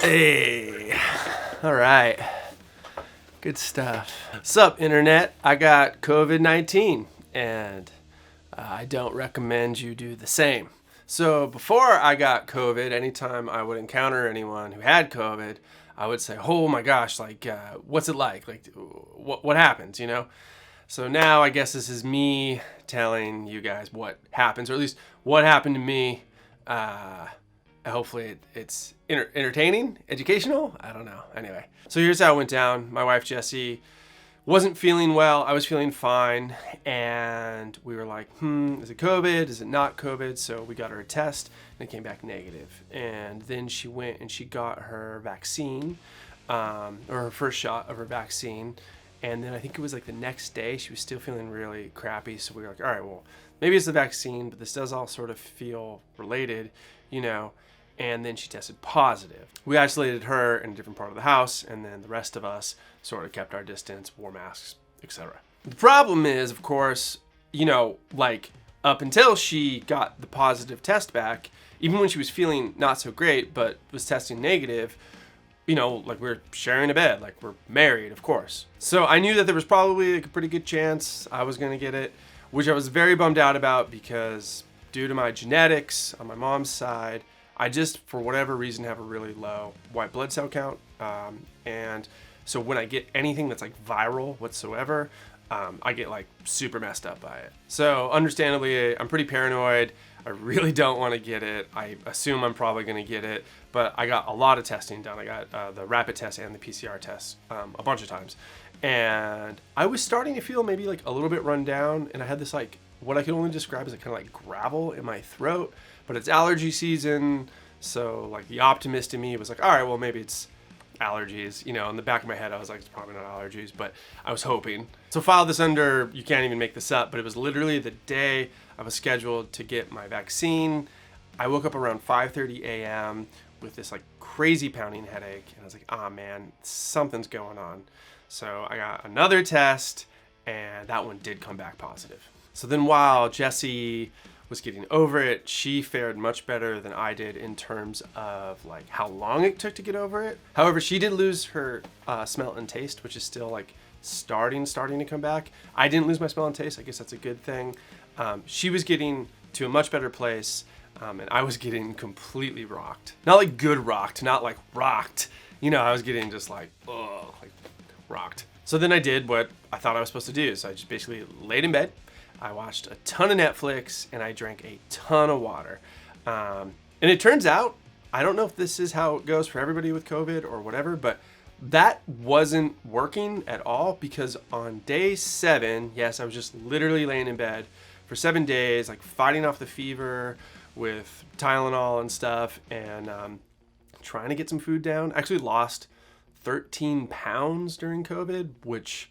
Hey, all right, good stuff. Sup, internet? I got COVID-19, and I don't recommend you do the same. So before I got COVID, anytime I would encounter anyone who had COVID, I would say, "Oh my gosh, what's it like? Like, what happens?" So now I guess this is me telling you guys what happens, or at least what happened to me. Hopefully it's entertaining, educational. I don't know. Anyway, so here's how it went down. My wife Jessie wasn't feeling well. I was feeling fine, and we were like, is it COVID? Is it not COVID? So we got her a test, and it came back negative. And then she went and she got her vaccine, or her first shot of her vaccine. And then I think it was like the next day, she was still feeling really crappy. So we were like, all right, well, maybe it's the vaccine, but this does all sort of feel related, you know. And then she tested positive. We isolated her in a different part of the house, and then the rest of us sort of kept our distance, wore masks, etc. The problem is, of course, up until she got the positive test back, even when she was feeling not so great, but was testing negative, we're sharing a bed, like we're married, of course. So I knew that there was probably a pretty good chance I was going to get it, which I was very bummed out about because due to my genetics on my mom's side, I just, for whatever reason, have a really low white blood cell count. And so when I get anything that's like viral whatsoever, I get like super messed up by it. So understandably, I'm pretty paranoid. I really don't want to get it. I assume I'm probably going to get it, but I got a lot of testing done. I got the rapid test and the PCR test a bunch of times. And I was starting to feel maybe like a little bit run down, and I had this like, what I can only describe as kind of like gravel in my throat, but it's allergy season. So like the optimist in me was like, all right, well, maybe it's allergies. In the back of my head, I was like, it's probably not allergies, but I was hoping. So file this under, you can't even make this up, but it was literally the day I was scheduled to get my vaccine. I woke up around 5:30 a.m. with this like crazy pounding headache. And I was like, oh man, something's going on. So I got another test, and that one did come back positive. So then while Jessie was getting over it, she fared much better than I did in terms of like how long it took to get over it. However, she did lose her smell and taste, which is still like starting to come back. I didn't lose my smell and taste. I guess that's a good thing. She was getting to a much better place, and I was getting completely rocked. Not like good rocked, not like rocked. I was getting just like, rocked. So then I did what I thought I was supposed to do. So I just basically laid in bed. I watched a ton of Netflix, and I drank a ton of water. And it turns out, I don't know if this is how it goes for everybody with COVID or whatever, but that wasn't working at all, because on day 7, yes, I was just literally laying in bed for 7 days, like fighting off the fever with Tylenol and stuff, and trying to get some food down. I actually lost 13 pounds during COVID, which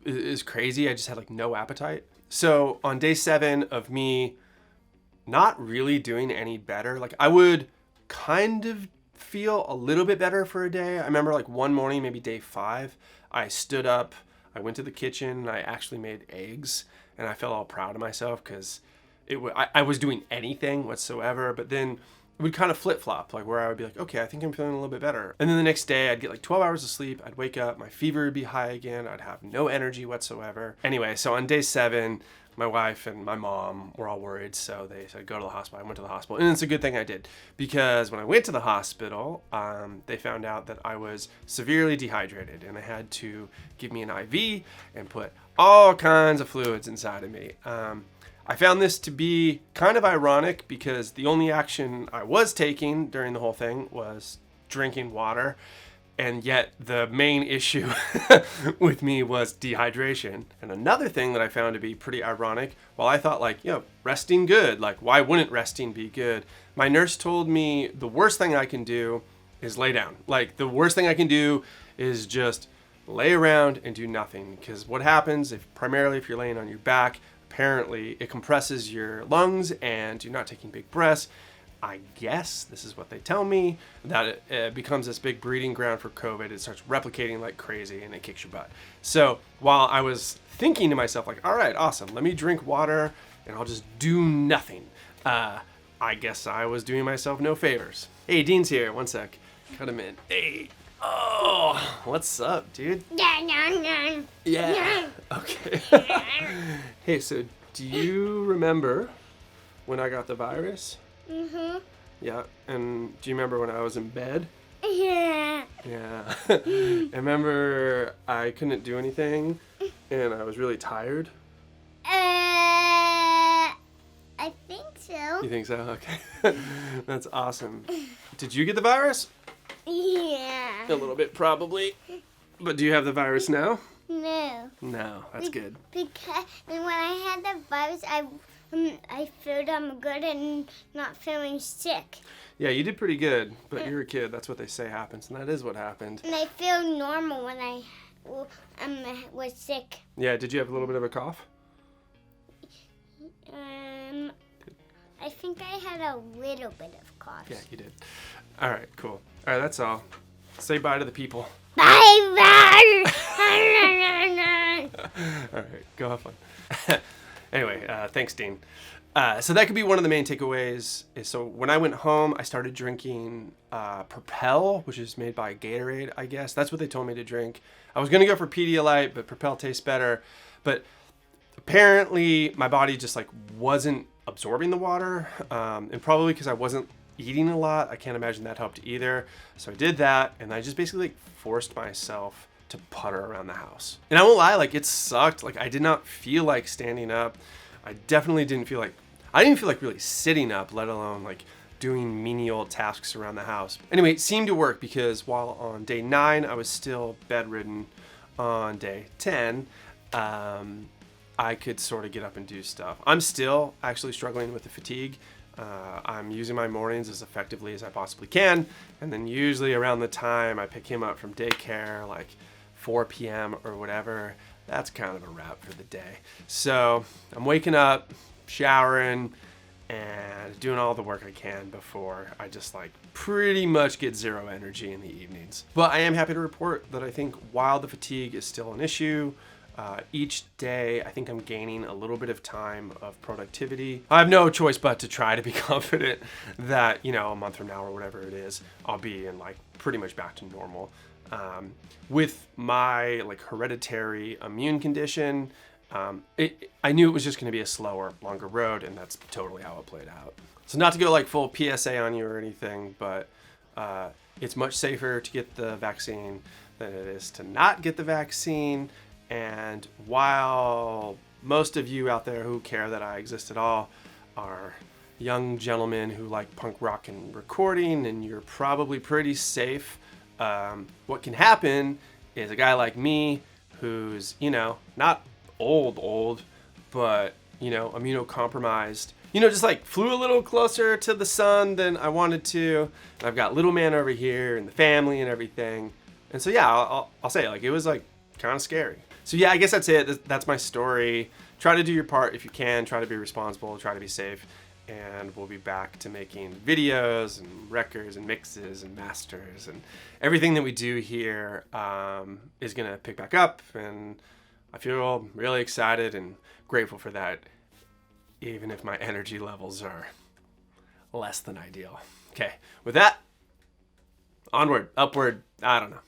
is crazy. I just had like no appetite. So on day 7 of me not really doing any better, like I would kind of feel a little bit better for a day. I remember like one morning, maybe day 5, I stood up, I went to the kitchen, and I actually made eggs, and I felt all proud of myself because I was doing anything whatsoever. But then it would kind of flip-flop, like where I would be like, okay, I think I'm feeling a little bit better. And then the next day I'd get like 12 hours of sleep. I'd wake up, my fever would be high again. I'd have no energy whatsoever. Anyway, so on day 7, my wife and my mom were all worried. So they said, go to the hospital. I went to the hospital, and it's a good thing I did, because when I went to the hospital, they found out that I was severely dehydrated, and they had to give me an IV and put all kinds of fluids inside of me. I found this to be kind of ironic, because the only action I was taking during the whole thing was drinking water, and yet the main issue with me was dehydration. And another thing that I found to be pretty ironic, while I thought resting good, like why wouldn't resting be good? My nurse told me the worst thing I can do is lay down. Like the worst thing I can do is just lay around and do nothing, because what happens if you're laying on your back, apparently it compresses your lungs and you're not taking big breaths. I guess this is what they tell me, that it becomes this big breeding ground for COVID. It starts replicating like crazy, and it kicks your butt. So while I was thinking to myself, like, all right, awesome, let me drink water and I'll just do nothing. I guess I was doing myself no favors. Hey, Dean's here. One sec. Cut him in. Hey. Oh, what's up, dude? Yeah. Okay. Hey, so do you remember when I got the virus? Mm-hmm. Yeah. And do you remember when I was in bed? Yeah. Yeah. I remember I couldn't do anything and I was really tired. I think so. You think so? Okay. That's awesome. Did you get the virus? Yeah. A little bit, probably. But do you have the virus now? No. No, that's good. Because when I had the virus, I felt good and not feeling sick. Yeah, you did pretty good, but you're a kid. That's what they say happens, and that is what happened. And I feel normal when I was sick. Yeah, did you have a little bit of a cough? I think I had a little bit of cough. Yeah, you did. All right, cool. All right, that's all. Say bye to the people. Bye bye. All right, go have fun. Anyway, thanks, Dean. So that could be one of the main takeaways. So when I went home, I started drinking Propel, which is made by Gatorade, I guess. That's what they told me to drink. I was going to go for Pedialyte, but Propel tastes better. But apparently my body just wasn't absorbing the water, and probably because I wasn't eating a lot. I can't imagine that helped either. So I did that, and I just basically forced myself to putter around the house. And I won't lie, it sucked. I did not feel like standing up. I definitely didn't feel like, I didn't feel like really sitting up, let alone doing menial tasks around the house. Anyway, it seemed to work because while on day 9, I was still bedridden. On day 10, I could sort of get up and do stuff. I'm still actually struggling with the fatigue. I'm using my mornings as effectively as I possibly can. And then usually around the time I pick him up from daycare, 4 p.m. or whatever, that's kind of a wrap for the day. So I'm waking up, showering, and doing all the work I can before I just pretty much get zero energy in the evenings. But I am happy to report that I think while the fatigue is still an issue, each day, I think I'm gaining a little bit of time of productivity. I have no choice but to try to be confident that, a month from now or whatever it is, I'll be in pretty much back to normal. With my hereditary immune condition, I knew it was just going to be a slower, longer road, and that's totally how it played out. So not to go full PSA on you or anything, but it's much safer to get the vaccine than it is to not get the vaccine. And while most of you out there who care that I exist at all are young gentlemen who like punk rock and recording, and you're probably pretty safe, what can happen is a guy like me who's, not old, but, immunocompromised, just flew a little closer to the sun than I wanted to. And I've got little man over here and the family and everything. And so, yeah, I'll say it was kind of scary. So yeah, I guess that's it. That's my story. Try to do your part if you can. Try to be responsible. Try to be safe. And we'll be back to making videos and records and mixes and masters. And everything that we do here is going to pick back up. And I feel really excited and grateful for that, even if my energy levels are less than ideal. Okay, with that, onward, upward, I don't know.